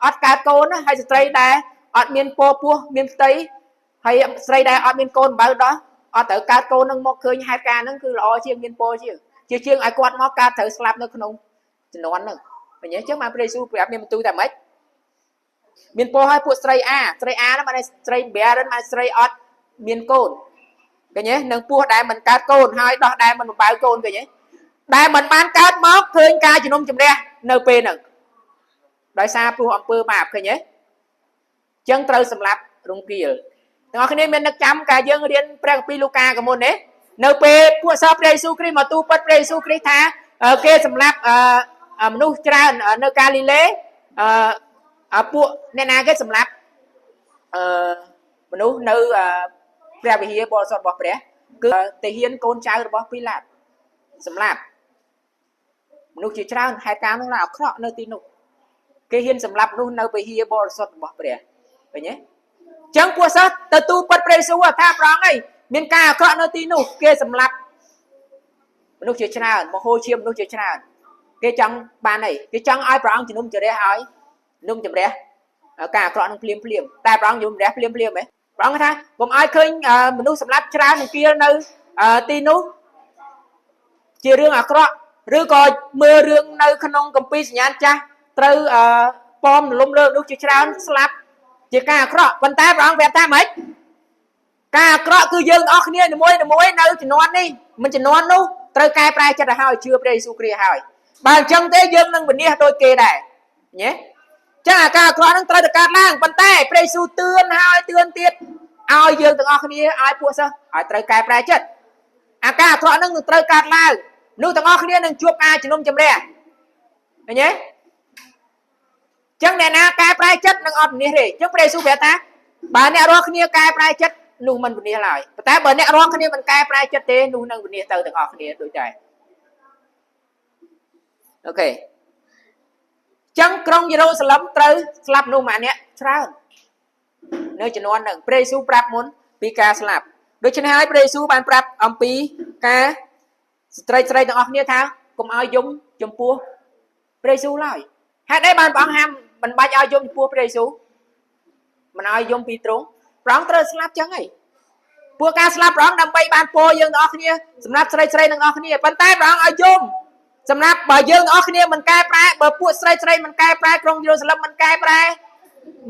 អត់កើតកូនហើយស្ត្រីដែលអត់មានពពោះមានផ្ទៃហើយស្រីដែលអត់មានកូនបើដោះអត់ត្រូវកើតកូននឹងមកឃើញហេតុការណ៍ហ្នឹងគឺល្អជាងមានពជាងឲ្យគាត់មកកើតត្រូវស្លាប់នៅក្នុងជំនាន់ហ្នឹងឃើញទេចឹងបានព្រះយេស៊ូវប្រាប់មានបន្ទូលថាម៉េចមានពរឲ្យពួកស្រីអាហ្នឹងបានស្រី barren បានស្រីអត់មានកូនឃើញទេនឹងពោះដែលមិនកើតកូនហើយដោះដែលមិនបំបើកូនឃើញទេដែលមិនបានកើតមកឃើញការជំនុំជម្រះនៅពេលហ្នឹងដោយសារព្រោះអំពើបាបឃើញទេចឹងត្រូវសម្លាប់រង្គាលទាំងអស់គ្នាមាននឹកចាំការយើងរៀនព្រះគម្ពីរលូកាកមុនទេនៅពេលពួកសាសព្រះយេស៊ូវគ្រីស្ទមកទូលពិតព្រះយេស៊ូវគ្រីស្ទថាគេសម្លាប់មនុស្សច្រើននៅកាលីលេពួកអ្នកណាគេសម្លាប់មនុស្សនៅព្រះវិហារបរិសុទ្ធរបស់ព្រះ គឺតែហ៊ានកូនចៅរបស់ពីឡាតសម្លាប់មនុស្សជាច្រើនហេតុការណ៍នោះណាអាក្រក់នៅទីនោះគេហ៊ានសម្លាប់នោះនៅពហិយបរិសុទ្ធរបស់ព្រះឃើញទេចឹងពួកសិស្សទៅទូលពិតព្រះយេស៊ូវថាព្រះអង្គអីមានការអាក្រក់នៅទីនោះគេសម្លាប់មនុស្សជាច្រើនមហោជាមនុស្សជាច្រើនគេចង់បានអីគេចង់ឲ្យព្រះអង្គជំនុំជម្រះឲ្យជំនុំជម្រះការអាក្រក់នឹងភ្លាមតែព្រះអង្គជំនុំជម្រះភ្លាមហ៎ព្រះអង្គថាកុំឲ្យឃើញមនុស្សសម្លាប់ច្រើននឹងគៀលនៅទីនោះជារឿងអាក្រក់ឬក៏មើលរឿងនៅក្នុងគម្ពីរសញ្ញាណចាស់ត្រូវប៉មរលំលើមនុស្សជាច្រើនស្លាប់ជាការអាក្រក់ប៉ុន្តែព្រះអង្គប្រាប់ថាម៉េចការអាក្រក់គឺយើងអស់គ្នាមួយនៅជំនាន់នេះមិនជំនាន់នោះត្រូវកែប្រែចិត្តឲ្យជឿព្រះយេស៊ូវគ្រីស្ទហើយបើអញ្ចឹងទេយើងនឹងវិនិច្ឆ័យដូចគេដែរញ៉េចឹងអាការអាក្រក់នឹងត្រូវតែកើតឡើងប៉ុន្តែព្រះយេស៊ូវទឿនហើយទឿនទៀតឲ្យយើងទាំងអស់គ្នាឲ្យពួកសិស្សឲ្យត្រូវកែប្រែចិត្តអាការអាក្រក់នឹងត្រូវកើតឡើងនោះទាំងអស់គ្នានឹងជួបការជំនុំជម្រះឃើញទេចឹងអ្នកណាកែប្រែចិត្តនឹងអត់វិនិច្ឆ័យទេចឹងព្រះយេស៊ូវប្រាប់ថាបើអ្នករាល់គ្នាកែប្រែចិត្តនោះមិនវិនិច្ឆ័យឡើយប៉ុន្តែបើអ្នករាល់គ្នាមិនកែប្រែចិត្តទេនោះនឹងវិនិច្ឆ័យទៅទាំងអស់គ្នាដូចតែអូខេចឹងក្រុងយេរូសាឡិមត្រូវស្លាប់នោះម្នាក់ច្រើននៅជំនាន់ហ្នឹងព្រះយេស៊ូវប្រាប់មុនពីការស្លាប់ដូច្នេះហើយព្រះយេស៊ូវបានប្រាប់អំពីការស្រីទាំងអស់គ្នាថាកុំឲ្យយំចំពោះព្រះយេស៊ូវឡើយហេតុអីបានព្រះអង្គហាមមិនបាច់ឲ្យយំចំពោះព្រះយេស៊ូវមិនឲ្យយំពីទ្រង់ព្រះអង្គត្រូវស្លាប់ចឹងហីពួកការស្លាប់ព្រះអង្គដើម្បីបានពរយើងទាំងអស់គ្នាសម្រាប់ស្រីទាំងអស់គ្នាប៉ុន្តែព្រះអង្គឲ្យយំសម្រាប់បើយើងទាំងអស់គ្នាមិនកែប្រែបើពួកស្រីមិនកែប្រែក្រុងយេរូសាឡិមមិនកែប្រែ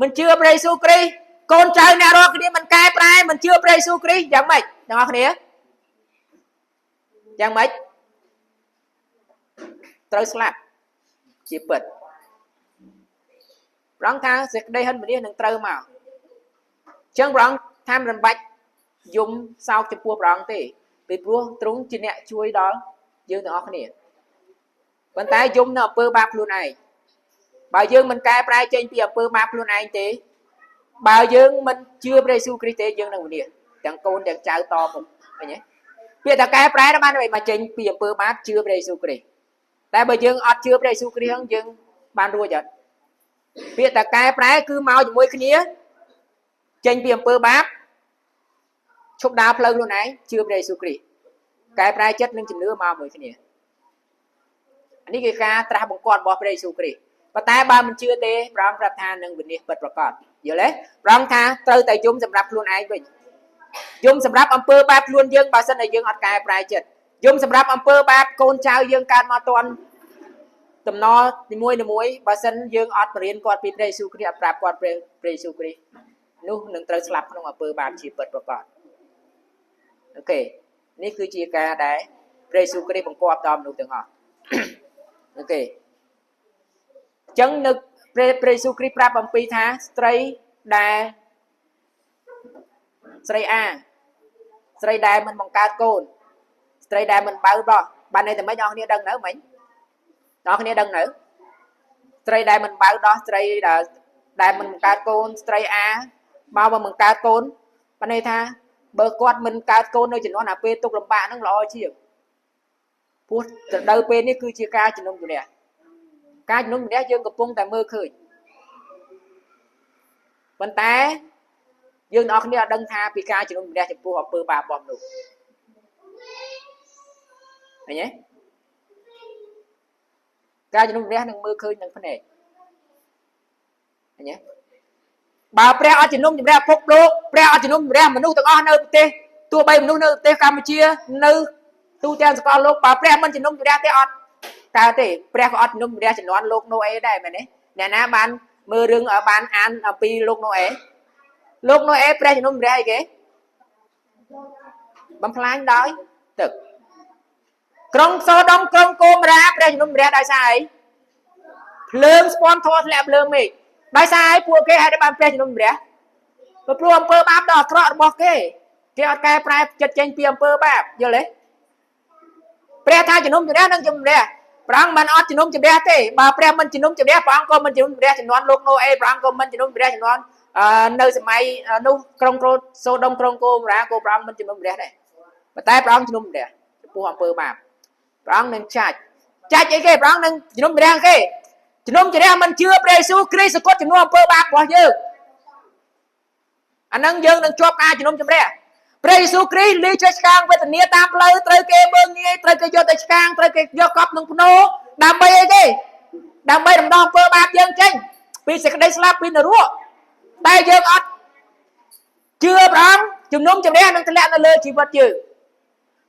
មិនជឿព្រះយេស៊ូវគ្រីស្ទកូនចៅអ្នករាល់គ្នាមិនកែប្រែមិនជឿព្រះយេស៊ូវគ្រីស្ទយ៉ាងម៉េចទាំងអស់គ្នាយ៉ាងម៉េចត្រូវស្លាប់ជាពិតព្រះអង្គថាសេចក្តីហិនវិនិច្ឆ័យនឹងត្រូវមកចឹងព្រះអង្គថាមិនបាច់យំសោកចំពោះព្រះអង្គទេពីព្រោះទ្រង់ជាអ្នកជួយដល់យើងទាំងអស់គ្នាប៉ុន្តែយំនៅអំពើបាបខ្លួនឯងបើយើងមិនកែប្រែចេញពីអំពើបាបខ្លួនឯងទេបើយើងមិនជឿព្រះយេស៊ូវគ្រីស្ទទេយើងនឹងវិនិច្ឆ័យទាំងកូនទាំងចៅតមកឃើញទេពាក្យថាកែប្រែបានដើម្បីមកចេញពីអំពើបាបជឿព្រះយេស៊ូវគ្រីស្ទតែបើយើងអត់ជឿព្រះយេស៊ូវគ្រីស្ទយើងបានរួចអត់ពាក្យថាកែប្រែគឺមកជាមួយគ្នាចេញពីអំពើបាបឈប់ដើរផ្លូវខ្លួនឯងជឿព្រះយេស៊ូវគ្រីស្ទកែប្រែចិត្តនិងជំនឿមកមួយគ្នានេះគឺការត្រាស់បង្គាប់របស់ព្រះយេស៊ូវគ្រីស្ទប៉ុន្តែបើមិនជឿទេព្រះអង្គប្រាប់ថានឹងវិនិច្ឆ័យពិតប្រាកដយល់ទេព្រះអង្គថាត្រូវតែយំសម្រាប់ខ្លួនឯងវិញយំសម្រាប់អំពើបាបខ្លួនយើងបើសិនតែយើងអត់កែប្រែចិត្តយំសម្រាប់អំពើបាបកូនចៅយើងកើតមកតន់តំណនីមួយបើសិនយើងអត់បរៀនគាត់ពីព្រះយេស៊ូវគ្រីស្ទអត់ប្រាប់គាត់ព្រះយេស៊ូវគ្រីស្ទនោះនឹងត្រូវស្លាប់ក្នុងអំពើបាបជាពិតប្រាកដអូខេនេះគឺជាការដែលព្រះយេស៊ូវគ្រីស្ទបង្គាប់ដល់មនុស្សទាំងអស់អូខេអញ្ចឹងនៅព្រះយេស៊ូវគ្រីស្ទប្រាប់អំពីថាស្រីដែលស្រីដែលមិនបង្កើតកូនស្រីដែលមិនបើបោះបានន័យថាម៉េចអ្នកនរគ្នាដឹងនៅមិញអ្នកគ្នាដឹងនៅស្រីដែលមិនបើដោះស្រីដែលមិនបង្កើតកូនស្រីមកមិនបង្កើតកូនបានន័យថាបើគាត់មិនកើតកូននៅចំនួនអាពេលទុកលំបាកហ្នឹងល្អជាងព្រោះទៅដល់ពេលនេះគឺជាការជំនុំជម្រះការជំនុំជម្រះយើងកំពុងតែមើលឃើញប៉ុន្តែយើងអ្នកគ្នាអត់ដឹងថាពីការជំនុំជម្រះចំពោះអំពើបាបរបស់មនុស្សឃើញទេការជំនុំជម្រះនឹងមើលឃើញនឹងភ្នែកឃើញទេបើព្រះអត់ជំនុំជម្រះភពលោកព្រះអត់ជំនុំជម្រះមនុស្សទាំងអស់នៅប្រទេសទោះបីមនុស្សនៅប្រទេសកម្ពុជានៅទូទាំងសកលលោកបើព្រះមិនជំនុំជម្រះទេអត់កើតទេព្រះក៏អត់ជំនុំជម្រះជំនាន់លោកណូអេដែរមែនទេអ្នកណាបានមើលរឿងបានអានអំពីលោកណូអេព្រះជំនុំជម្រះអីគេបំផ្លាញដោយទឹកក្រុងសូដុំក្រុងកូម៉ារ៉ាព្រះជំនុំជម្រះដោយសារអីភ្លើងស្ពាន់ធေါ်ធ្លាក់ភ្លើងមេឃដោយសារអីពួកគេហេតុតែបានព្រះជំនុំជម្រះព្រោះអំពើបាបដ៏អាក្រក់របស់គេអត់កែប្រែចិត្តចេញពីអំពើបាបយល់ទេព្រះថាជំនុំជម្រះនឹងជំរះព្រះអង្គមិនអត់ជំនុំជម្រះទេបើព្រះមិនជំនុំជម្រះព្រះអង្គក៏មិនជំនុំជម្រះជំនាន់លោកណូអេព្រះអង្គក៏មិនជំនុំជម្រះជំនាន់នៅសម័យនោះក្រុងសូដុំក្រុងកូម៉ារ៉ាក៏ព្រះអង្គមិនជំនុំជម្រះដែរ តែព្រះអង្គជំនុំព្រះចំពោះអំពើបាបព្រះអង្គនឹងចាច់អីគេព្រះអង្គនឹងជំនុំព្រះគេជំនុំព្រះមិនជឿព្រះយេស៊ូវគ្រីស្ទសគត់ជំនួសអំពើបាបរបស់យើងអានឹងយើងនឹងជាប់ការជំនុំជម្រះព្រះយេស៊ូវគ្រីស្ទលីចេះឆ្កាងវេទនាតាមផ្លូវត្រូវគេមើងងាយត្រូវគេយកទៅឆ្កាងត្រូវគេយកកប់នឹងភ្នោដើម្បីអីគេដើម្បីរំដោះអំពើបាបយើងចេញពីសេចក្តីស្លាប់ពីនរកតែយើងអត់ជឿព្រះអង្គជំនុំជម្រះនឹងធ្លាក់នៅលើជីវិតយើង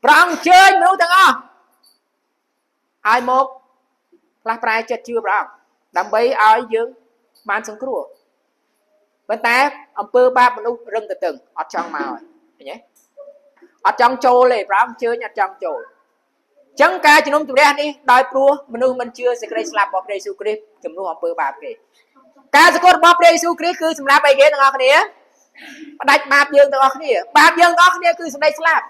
ព្រះអង្គអញ្ជើញមនុស្សទាំងអស់ឲ្យមកផ្លាស់ប្រែចិត្តជឿព្រះអង្គដើម្បីឲ្យយើងបានសង្គ្រោះប៉ុន្តែអំពើបាបមនុស្សរឹងតឹងអត់ចង់មកហើយឃើញទេអត់ចង់ចូលទេព្រះអង្គអញ្ជើញអត់ចង់ចូលអញ្ចឹងការជំនុំជម្រះនេះដោយព្រោះមនុស្សមិនជឿសេចក្តីស្លាប់របស់ព្រះយេស៊ូវគ្រីស្ទជំនួសអំពើបាបគេការសង្គ្រោះរបស់ព្រះយេស៊ូវគ្រីស្ទគឺសម្រាប់អីគេទាំងអស់គ្នាផ្ដាច់បាបយើងទាំងអស់គ្នាបាបយើងទាំងអស់គ្នាគឺសេចក្តីស្លាប់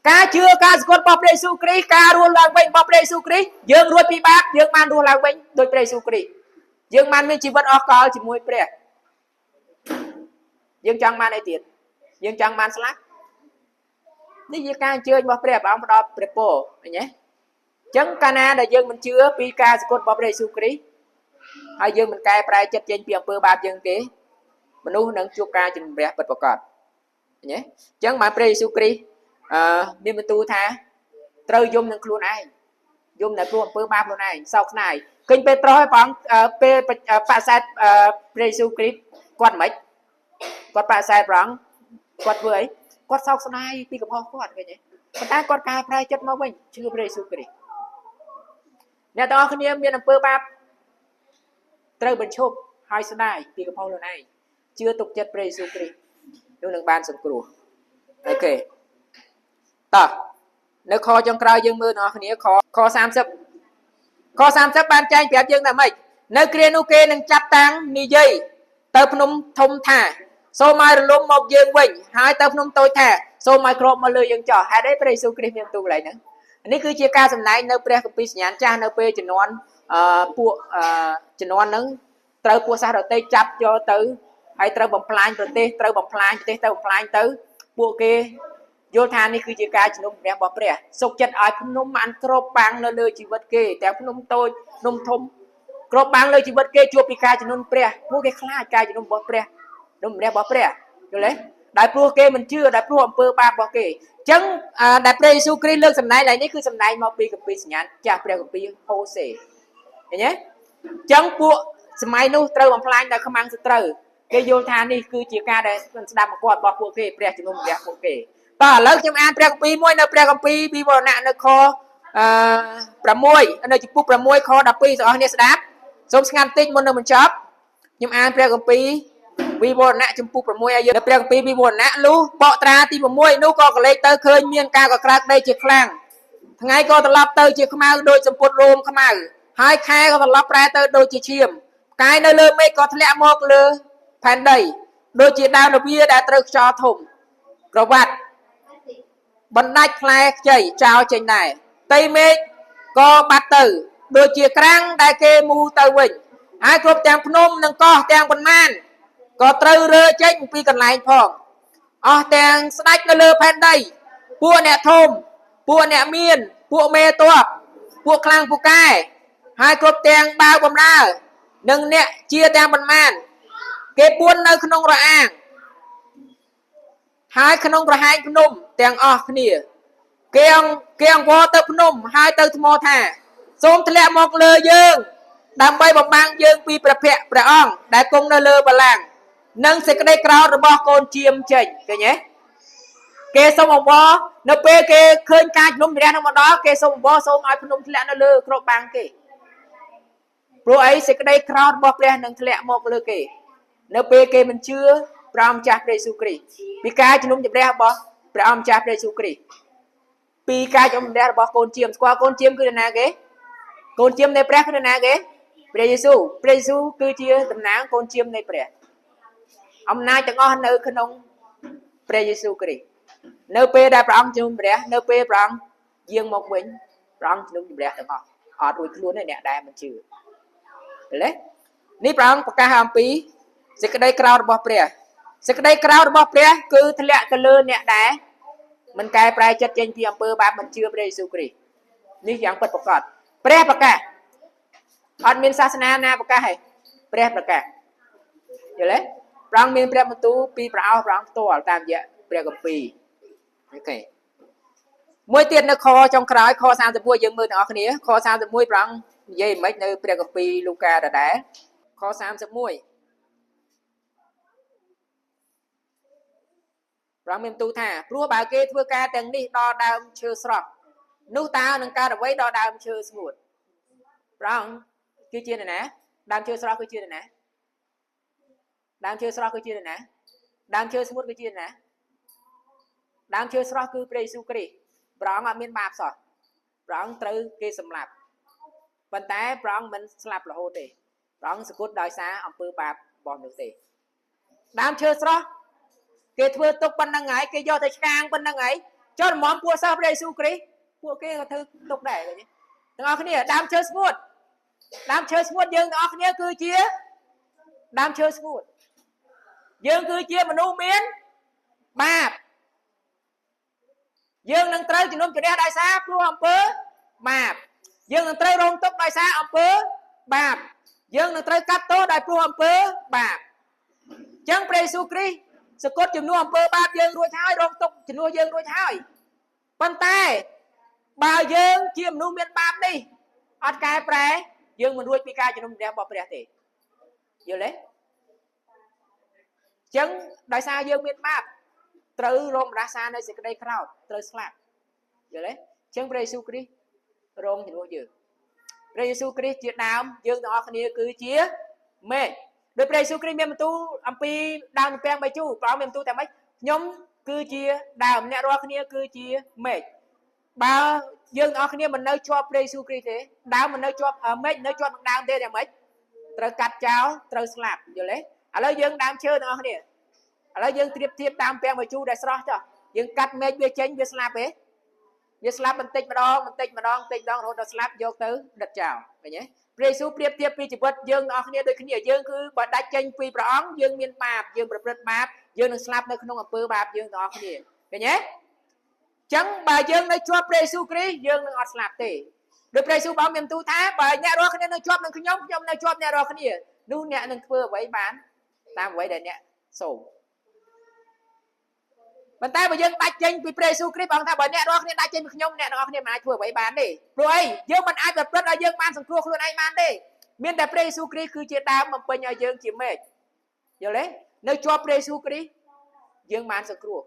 ការជឿការសង្គ្រោះរបស់ព្រះយេស៊ូវគ្រីស្ទការរស់ឡើងវិញរបស់ព្រះយេស៊ូវគ្រីស្ទយើងរួចពីបាបយើងបានរស់ឡើងវិញដោយព្រះយេស៊ូវគ្រីស្ទយើងបានមានជីវិតអស់កលជាមួយព្រះយើងចង់បានអីទៀតយើងចង់បានស្លាប់នេះជាការអញ្ជើញរបស់ព្រះអង្គផ្ដល់ព្រះពរឃើញទេអញ្ចឹងកាលណាដែលយើងមិនជឿពីការសង្គ្រោះរបស់ព្រះយេស៊ូវគ្រីស្ទហើយយើងមិនកែប្រែចិត្តចេញពីអំពើបាបយើងទេមនុស្សនឹងជួបការជំនះពិតប្រាកដឃើញទេអញ្ចឹងបានព្រះយេស៊ូវគ្រីស្ទមានបន្ទូលថាត្រូវយំនឹងខ្លួនឯងយំនៅព្រោះអំពើបាបខ្លួនឯងសោកស្ដាយឃើញពេត្រុសឲ្យព្រះអង្គពេលបដិសេធព្រះយេស៊ូវគ្រីស្ទគាត់មិនគាត់បដិសេធព្រះអង្គគាត់ធ្វើអីគាត់សោកស្ដាយពីកំហុសគាត់ឃើញទេប៉ុន្តែគាត់កែប្រែចិត្តមកវិញជឿព្រះយេស៊ូវគ្រីស្ទអ្នកទាំងអស់គ្នាមានអំពើបាបត្រូវបញ្ឈប់ហើយស្ដាយពីកំហុសខ្លួនឯងជឿទុកចិត្តព្រះយេស៊ូវគ្រីស្ទនោះនឹងបានសង្គ្រោះអូខេតោះនៅខចុងក្រោយយើងមើលអ្នកគ្នាខ30បានចែងប្រាប់យើងថាម៉េចនៅគ្រានោះគេនឹងចាប់តាំងនិយាយទៅភ្នំធំថាសូមឲ្យរលំមកយើងវិញហើយទៅភ្នំតូចថាសូមឲ្យគ្របមកលើយើងចោះហេតុអីព្រះយេស៊ូវគ្រីស្ទមានទូកន្លែងហ្នឹងនេះគឺជាការសម្ដែងនៅព្រះគម្ពីរសញ្ញាណចាស់នៅពេលជំនាន់ពួកជំនាន់ហ្នឹងត្រូវពួកសាសដទៃចាប់យកទៅហើយត្រូវបំផ្លាញប្រទេសត្រូវបំផ្លាញប្រទេសទៅបំផ្លាញទៅពួកគេយល់ថានេះគឺជាការជំនុំជម្រះរបស់ព្រះសុខចិត្តឲ្យភ្នំបានគ្របបាំងនៅលើជីវិតគេទាំងភ្នំតូចភ្នំធំគ្របបាំងលើជីវិតគេជួបពីការជំនុំព្រះពួកគេខ្លាចការជំនុំរបស់ព្រះជំនុំជម្រះរបស់ព្រះយល់ទេដែលព្រោះគេមិនជឿដែលព្រោះអំពើបាបរបស់គេអញ្ចឹងដែលព្រះយេស៊ូវគ្រីស្ទលើកសម្ដែងឡើងនេះគឺសម្ដែងមកពីគម្ពីរសញ្ញាណចាស់ព្រះគម្ពីរហូសេឃើញទេអញ្ចឹងពួកសម័យនោះត្រូវបំផ្លាញដោយខ្មាំងសត្រូវគេយល់ថានេះគឺជាការដែលស្ដាប់មកគាត់របស់ពួកគេព្រះជំនុំជម្រះពួកគេតោះឥឡូវខ្ញុំអានព្រះគម្ពីរមួយនៅព្រះគម្ពីរវិវរណៈនៅខ6នៅចំពុះ6ខ12បងប្អូនគ្នាស្ដាប់សូមស្ងាត់បន្តិចមុននឹងបញ្ចប់ខ្ញុំអានព្រះគម្ពីរវិវរណៈចំពុះ6ឲ្យយើងនៅព្រះគម្ពីរវិវរណៈលុះបកត្រាទី6នោះក៏កលេចទៅឃើញមានការកក្រើកដីជាខ្លាំងថ្ងៃក៏ត្រឡប់ទៅជាខ្មៅដូចសម្ពុតរោមខ្មៅហើយខែក៏ត្រឡប់ប្រែទៅដូចជាឈាមផ្កាយនៅលើមេឃក៏ធ្លាក់មកលើផែនដីដូចជាដាវនវាដែលត្រូវខ្យល់ធំក្រវ៉ាត់បណ្ដាច់ផ្លែខ្ចីចោលចេញដែរដីមេឃក៏បាត់ទៅដូចជាក្រាំងដែលគេមូទៅវិញហើយគ្រប់ទាំងភ្នំនិងកោះទាំងប៉ុន្មានក៏ត្រូវរើចេញពីកន្លែងផងអស់ទាំងស្ដេចនៅលើផែនដីពួកអ្នកធំពួកអ្នកមានពួកមេទ័ពពួកខ្លាំងពូកែហើយគ្រប់ទាំងបាវបំរើនិងអ្នកជាទាំងប៉ុន្មានគេពួននៅក្នុងរអាងហើយក្នុងប្រហែងភ្នំទាំងអស់គ្នាគេអង្វរទៅភ្នំហើយទៅថ្មថាសូមធ្លាក់មកលើយើងដើម្បីបំបាំងយើងពីព្រះភ័ក្ត្រព្រះអង្គដែលគង់នៅលើបល្ល័ង្កនិងសេចក្តីក្រោធរបស់កូនជាមចេញឃើញទេគេសូមអង្វរនៅពេលគេឃើញការជំនុំជម្រះនឹងមកដល់គេសូមអង្វរសូមឲ្យភ្នំធ្លាក់នៅលើគ្របបាំងគេព្រោះអីសេចក្តីក្រោធរបស់ព្រះនឹងធ្លាក់មកលើគេនៅពេលគេមិនជឿព្រះអង្គម្ចាស់ព្រះយេស៊ូវគ្រីស្ទពីការជំនុំជម្រះរបស់ព្រះអង្គម្ចាស់ព្រះយេស៊ូវគ្រីស្ទពីការជំនុំជម្រះរបស់កូនជាមស្គាល់កូនជាមគឺនរណាគេកូនជាមនៃព្រះគឺនរណាគេព្រះយេស៊ូវគឺជាតំណាងកូនជាមនៃព្រះអំណាចទាំងអស់នៅក្នុងព្រះយេស៊ូវគ្រីស្ទនៅពេលដែលព្រះអង្គជំនុំជម្រះនៅពេលព្រះអង្គយាងមកវិញព្រះអង្គជំនុំជម្រះទាំងអស់អត់រួចខ្លួនទេអ្នកដែលមិនជឿឃើញទេនេះព្រះអង្គប្រកាសអំពីសេចក្តីក្រោធរបស់ព្រះសេចក្តីក្រោធរបស់ព្រះគឺធ្លាក់ទៅលើអ្នកដែល មិនកែប្រែចិត្តចេញពីអំពើបាបមិនជឿព្រះយេស៊ូវគ្រីស្ទនេះយ៉ាងពិតប្រាកដព្រះប្រកាសអត់មានសាសនាណាប្រកាសទេព្រះប្រកាសយល់ទេព្រះអង្គមានព្រះបន្ទូលពីព្រះអោសព្រះអង្គផ្ទាល់តាមរយៈព្រះគម្ពីរអូខេមួយទៀតនៅខចុងក្រោយខ31យើងមើលទាំងអស់គ្នាខ31ព្រះអង្គនិយាយមិននៅព្រះគម្ពីរលូកាដដែលខ31ព្រះមានបន្ទូលថាព្រោះបើគេធ្វើការទាំងនេះដល់ដើមឈើស្រស់នោះតើនឹងកើតអ្វីដល់ដើមឈើស្ងួតព្រះអង្គគឺជានរណាដើមឈើស្រស់គឺជានរណាដើមឈើស្រស់គឺជានរណាដើមឈើស្ងួតគឺជានរណាដើមឈើស្រស់គឺព្រះយេស៊ូវគ្រីស្ទព្រះអង្គអត់មានបាបសោះព្រះអង្គត្រូវគេសម្លាប់ប៉ុន្តែព្រះអង្គមិនស្លាប់រហូតទេព្រះអង្គសគត់ដោយសារអំពើបាបរបស់មនុស្សទេដើមឈើស្រស់គេធ្វើទុកប៉ុណ្្នឹងហើយគេយកទៅឆ្កាងប៉ុណ្្នឹងហើយចុះរំមពួកសិស្សព្រះយេស៊ូវគ្រីស្ទពួកគេក៏ធ្វើទុកដែរឃើញទេទាំងអស់គ្នាដើមឈើស្ងួតដើមឈើស្ងួតយើងទាំងអស់គ្នាគឺជាដើមឈើស្ងួតយើងគឺជាមនុស្សមានបាបយើងនឹងត្រូវជំនុំជម្រះដោយសារព្រោះអំពើបាបយើងនឹងត្រូវរងទុក្ខដោយសារអំពើបាបយើងនឹងត្រូវកាត់ទោសដោយព្រោះអំពើបាបអញ្ចឹងព្រះយេស៊ូវគ្រីស្ទសគត់ជំនួសអំពើបាបយើងរួចហើយរងទុក្ខជំនួសយើងរួចហើយប៉ុន្តែបើយើងជាមនុស្សមានបាបនេះអត់កែប្រែយើងមិនរួចពីការជំនុំជម្រះរបស់ព្រះទេយល់ទេអញ្ចឹងដោយសារយើងមានបាបត្រូវរងរាសានៅសេចក្តីក្រោធត្រូវស្លាប់យល់ទេអញ្ចឹងព្រះយេស៊ូវគ្រីស្ទរងជំនួសយើងព្រះយេស៊ូវគ្រីស្ទជាដើមយើងទាំងអស់គ្នាគឺជាមេឃដោយព្រះយេស៊ូវគ្រីស្ទមានបន្ទូលអំពីដើមទំពាំងបាយជូរព្រះអង្គមានបន្ទូលតែម៉េចខ្ញុំគឺជាដើមអ្នករាល់គ្នាគឺជាមេឃបើយើងទាំងអស់គ្នាមិននៅជាប់ព្រះយេស៊ូវគ្រីស្ទទេដើមមិននៅជាប់មេឃនៅជាប់នឹងដើមទេតែម៉េចត្រូវកាត់ចោលត្រូវស្លាប់យល់ទេឥឡូវយើងដើមឈើទាំងអស់គ្នាឥឡូវយើងត្រៀបធៀបតាមពាំងបាយជូរដែលស្រស់ចុះយើងកាត់មែកវាចេញវាស្លាប់ទេវាស្លាប់បន្តិចម្ដងរហូតដល់ស្លាប់យកទៅដិតចោលឃើញទេព្រះយេស៊ូវប្រៀបធៀបពីជីវិតយើងទាំងអស់គ្នាដូចគ្នាយើងគឺបើដាច់ចេញពីព្រះអង្គយើងមានបាបយើងប្រព្រឹត្តបាបយើងនឹងស្លាប់នៅក្នុងអំពើបាបយើងទាំងអស់គ្នាឃើញទេអញ្ចឹងបើយើងនៅជាប់ព្រះយេស៊ូវគ្រីស្ទយើងនឹងអត់ស្លាប់ទេដោយព្រះយេស៊ូវបានមានបន្ទូលថាបើអ្នករាល់គ្នានៅជាប់នឹងខ្ញុំនៅជាប់អ្នករាល់គ្នានោះអ្នកនឹងធ្វើអ្វីបានតាមអ្វីដែលអ្នកសូមប៉ុន្តែបើយើងដាច់ចេញពីព្រះយេស៊ូវគ្រីស្ទបងថាបើអ្នករាល់គ្នាដាច់ចេញពីខ្ញុំអ្នកទាំងអស់គ្នាមិនអាចធ្វើអ្វីបានទេព្រោះអីយើងមិនអាចប្រព្រឹត្តឲ្យយើងបានសង្គ្រោះខ្លួនឯងបានទេមានតែព្រះយេស៊ូវគ្រីស្ទគឺជាដើមបំពេញឲ្យយើងជាមេឃយល់ទេនៅជាប់ព្រះយេស៊ូវគ្រីស្ទយើងបានសង្គ្រោះ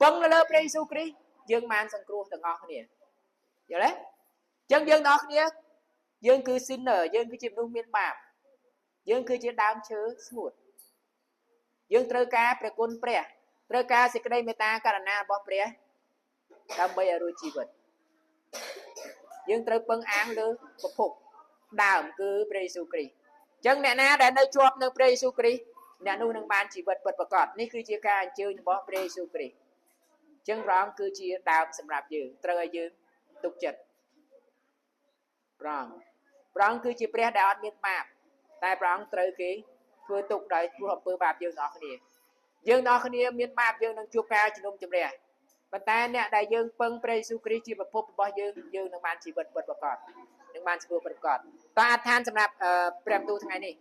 ពឹងនៅលើព្រះយេស៊ូវគ្រីស្ទយើងបានសង្គ្រោះទាំងអស់គ្នាយល់ទេអញ្ចឹងយើងទាំងអស់គ្នាយើងគឺ sinner យើងគឺជាមនុស្សមានបាបយើងគឺជាដើមឈើស្ងួតយើងត្រូវការព្រះគុណព្រះត្រូវការសេចក្តីមេត្តាករុណារបស់ព្រះដើម្បីឲ្យរួចជីវិតយើងត្រូវពឹងអាងលើប្រភពដើមគឺព្រះយេស៊ូវគ្រីស្ទអញ្ចឹងអ្នកណាដែលនៅជាប់នឹងព្រះយេស៊ូវគ្រីស្ទអ្នកនោះនឹងបានជីវិតពិតប្រាកដនេះគឺជាការអញ្ជើញរបស់ព្រះយេស៊ូវគ្រីស្ទអញ្ចឹងព្រះអង្គគឺជាដើមសម្រាប់យើងត្រូវឲ្យយើងទុកចិត្តព្រះអង្គគឺជាព្រះដែលអត់មានបាបតែព្រះអង្គត្រូវគេធ្វើទុកដោយព្រោះអំពើបាបយើងទាំងអស់គ្នាយើងទាំងអស់គ្នាមានបាបយើងនឹងជួបការជំនុំជម្រះប៉ុន្តែអ្នកដែលយើងពឹងព្រះយេស៊ូវគ្រីស្ទជាប្រភពរបស់យើងនឹងបានជីវិតពិតប្រាកដនឹងបានសង្គ្រោះពិតប្រាកដតើអធិដ្ឋានសម្រាប់ព្រះបន្ទូលថ្ងៃនេះ